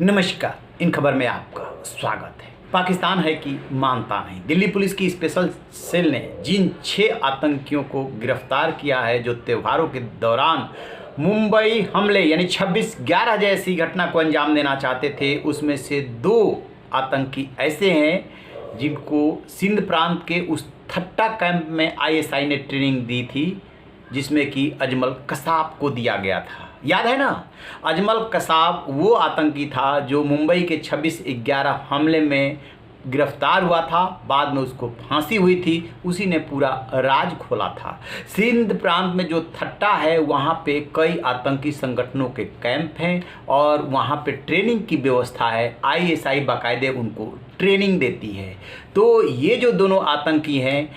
नमस्कार। इन खबर में आपका स्वागत है। पाकिस्तान है कि मानता नहीं। दिल्ली पुलिस की स्पेशल सेल ने जिन 6 आतंकियों को गिरफ्तार किया है जो त्योहारों के दौरान मुंबई हमले यानी 26/11 जैसी घटना को अंजाम देना चाहते थे, उसमें से 2 आतंकी ऐसे हैं जिनको सिंध प्रांत के उस थट्टा कैंप में आईएसआई ने ट्रेनिंग दी थी जिसमें कि अजमल कसाब को दिया गया था। याद है ना? अजमल कसाब वो आतंकी था जो मुंबई के 26/11 हमले में गिरफ्तार हुआ था। बाद में उसको फांसी हुई थी। उसी ने पूरा राज खोला था। सिंध प्रांत में जो थट्टा है वहाँ पे कई आतंकी संगठनों के कैंप हैं और वहाँ पे ट्रेनिंग की व्यवस्था है। आईएसआई बाकायदे उनको ट्रेनिंग देती है। तो ये जो दोनों आतंकी हैं,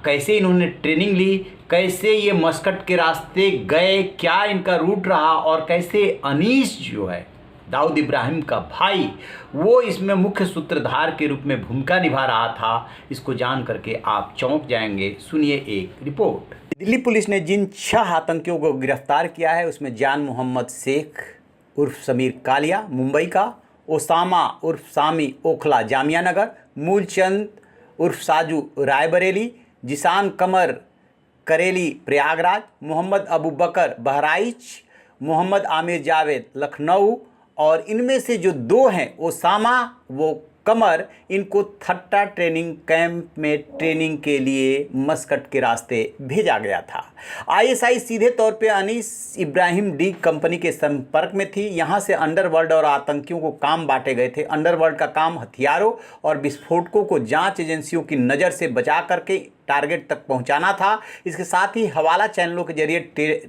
कैसे इन्होंने ट्रेनिंग ली, कैसे ये मस्कट के रास्ते गए, क्या इनका रूट रहा और कैसे अनीस जो है दाऊद इब्राहिम का भाई वो इसमें मुख्य सूत्रधार के रूप में भूमिका निभा रहा था, इसको जान करके आप चौंक जाएंगे। सुनिए एक रिपोर्ट। दिल्ली पुलिस ने जिन 6 आतंकियों को गिरफ्तार किया है उसमें जान मोहम्मद शेख उर्फ समीर कालिया मुंबई का, ओसामा उर्फ सामी ओखला जामिया नगर, मूलचंद उर्फ साजू रायबरेली, जिसान कमर करेली प्रयागराज, मोहम्मद अबू बकर बहराइच, मोहम्मद आमिर जावेद लखनऊ और इनमें से जो 2 हैं ओसामा वो कमर, इनको थट्टा ट्रेनिंग कैंप में ट्रेनिंग के लिए मस्कट के रास्ते भेजा गया था। आईएसआई सीधे तौर पे अनीस इब्राहिम डी कंपनी के संपर्क में थी। यहाँ से अंडरवर्ल्ड और आतंकियों को काम बांटे गए थे। अंडरवर्ल्ड का काम हथियारों और विस्फोटकों को जांच एजेंसियों की नज़र से बचा करके टारगेट तक पहुंचाना था। इसके साथ ही हवाला चैनलों के जरिए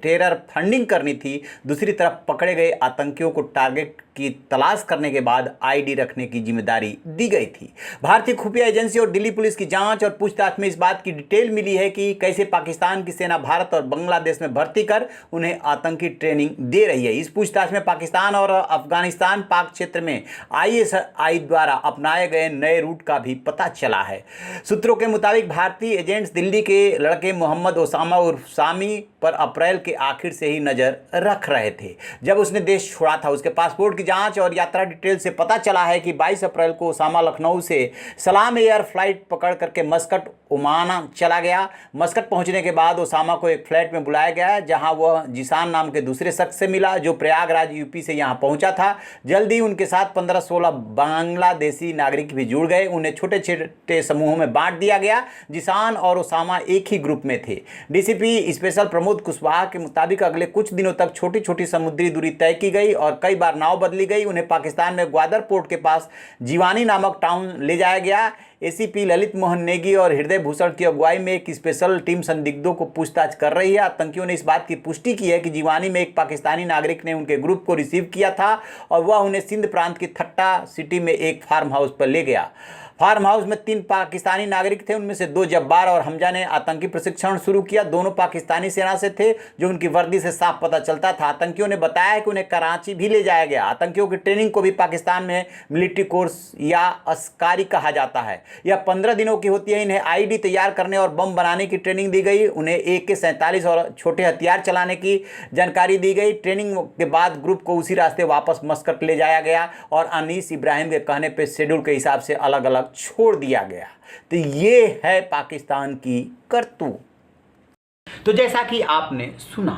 टेरर फंडिंग करनी थी। दूसरी तरफ पकड़े गए आतंकियों को टारगेट की तलाश करने के बाद आईडी रखने की जिम्मेदारी दी गई थी। भारतीय खुफिया एजेंसी और दिल्ली पुलिस की जांच और पूछताछ में इस बात की डिटेल मिली है कि कैसे पाकिस्तान की सेना भारत और बांग्लादेश में भर्ती कर उन्हें आतंकी ट्रेनिंग दे रही है। इस पूछताछ में पाकिस्तान और अफगानिस्तान पाक क्षेत्र में आईएसआई द्वारा अपनाए गए नए रूट का भी पता चला है। सूत्रों के मुताबिक भारतीय एजेंट्स दिल्ली के लड़के मोहम्मद ओसामा उर्फ सामी पर अप्रैल के आखिर से ही नज़र रख रहे थे। जब उसने देश छोड़ा था उसके पासपोर्ट की जांच और यात्रा डिटेल से पता चला है कि 22 अप्रैल को ओसामा लखनऊ से सलाम एयर फ्लाइट पकड़ करके मस्कट ओमान चला गया। मस्कट पहुंचने के बाद ओसामा को एक फ्लैट में बुलाया गया जहां वह जिसान नाम के दूसरे शख्स से मिला जो प्रयागराज यूपी से यहां पहुंचा था। जल्दी उनके साथ 15-16 बांग्लादेशी नागरिक भी जुड़ गए। उन्हें छोटे छोटे समूहों में बांट दिया गया। जिसान और ओसामा एक ही ग्रुप में थे। डीसीपी स्पेशल प्रमोद कुशवाहा के मुताबिक अगले कुछ दिनों तक छोटी छोटी समुद्री दूरी तय की गई और कई बार नाव बदली गई। उन्हें पाकिस्तान में ग्वादर पोर्ट के पास जीवानी नामक टाउन ले जाया गया। एसीपी ललित मोहन नेगी और हृदय भूषण की अगुवाई में एक स्पेशल टीम संदिग्धों को पूछताछ कर रही है। आतंकियों ने इस बात की पुष्टि की है कि जीवानी में एक पाकिस्तानी नागरिक ने उनके ग्रुप को रिसीव किया था और वह उन्हें सिंध प्रांत की थट्टा सिटी में एक फार्म हाउस पर ले गया। फार्म हाउस में 3 पाकिस्तानी नागरिक थे। उनमें से 2 जब्बार और हमजा ने आतंकी प्रशिक्षण शुरू किया। दोनों पाकिस्तानी सेना से थे जो उनकी वर्दी से साफ पता चलता था। आतंकियों ने बताया कि उन्हें कराची भी ले जाया गया। आतंकियों की ट्रेनिंग को भी पाकिस्तान में मिलिट्री कोर्स या अस्कारी कहा जाता है। यह 15 दिनों की होती है। इन्हें आईडी तैयार करने और बम बनाने की ट्रेनिंग दी गई। उन्हें AK-47 और छोटे हथियार चलाने की जानकारी दी गई। ट्रेनिंग के बाद ग्रुप को उसी रास्ते वापस मस्कट ले जाया गया और अनीस इब्राहिम के कहने पर शेड्यूल के हिसाब से अलग अलग छोड़ दिया गया। तो ये है पाकिस्तान की करतूत। तो जैसा कि आपने सुना,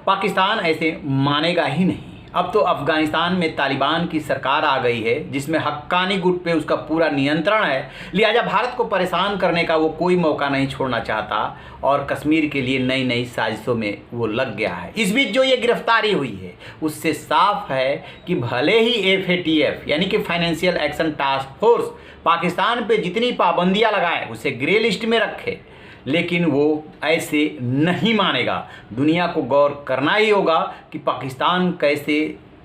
पाकिस्तान ऐसे मानेगा ही नहीं। अब तो अफगानिस्तान में तालिबान की सरकार आ गई है जिसमें हक्कानी गुट पे उसका पूरा नियंत्रण है। लिहाजा भारत को परेशान करने का वो कोई मौका नहीं छोड़ना चाहता और कश्मीर के लिए नई नई साजिशों में वो लग गया है। इस बीच जो ये गिरफ्तारी हुई है उससे साफ है कि भले ही FATF यानी कि financial action task force Pakistan पे जितनी पाबंदियां लगाए उसे ग्रे लिस्ट में रखे, लेकिन वो ऐसे नहीं मानेगा। दुनिया को गौर करना ही होगा कि पाकिस्तान कैसे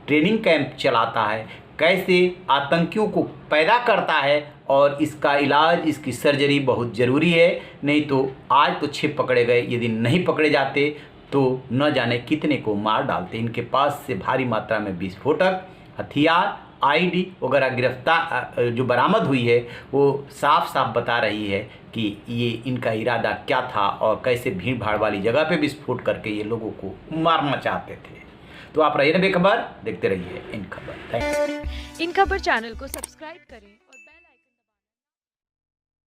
ट्रेनिंग कैंप चलाता है, कैसे आतंकियों को पैदा करता है और इसका इलाज, इसकी सर्जरी बहुत ज़रूरी है। नहीं तो आज तो 6 पकड़े गए, यदि नहीं पकड़े जाते तो न जाने कितने को मार डालते। इनके पास से भारी मात्रा में विस्फोटक, हथियार, आईडी वगैरह गिरफ्तार जो बरामद हुई है वो साफ साफ बता रही है कि ये इनका इरादा क्या था और कैसे भीड़ भाड़ वाली जगह पे विस्फोट करके ये लोगों को मारना चाहते थे। तो आप रहिए बेखबर, देखते रहिए इन खबर। Thank you. इन खबर चैनल को सब्सक्राइब करें और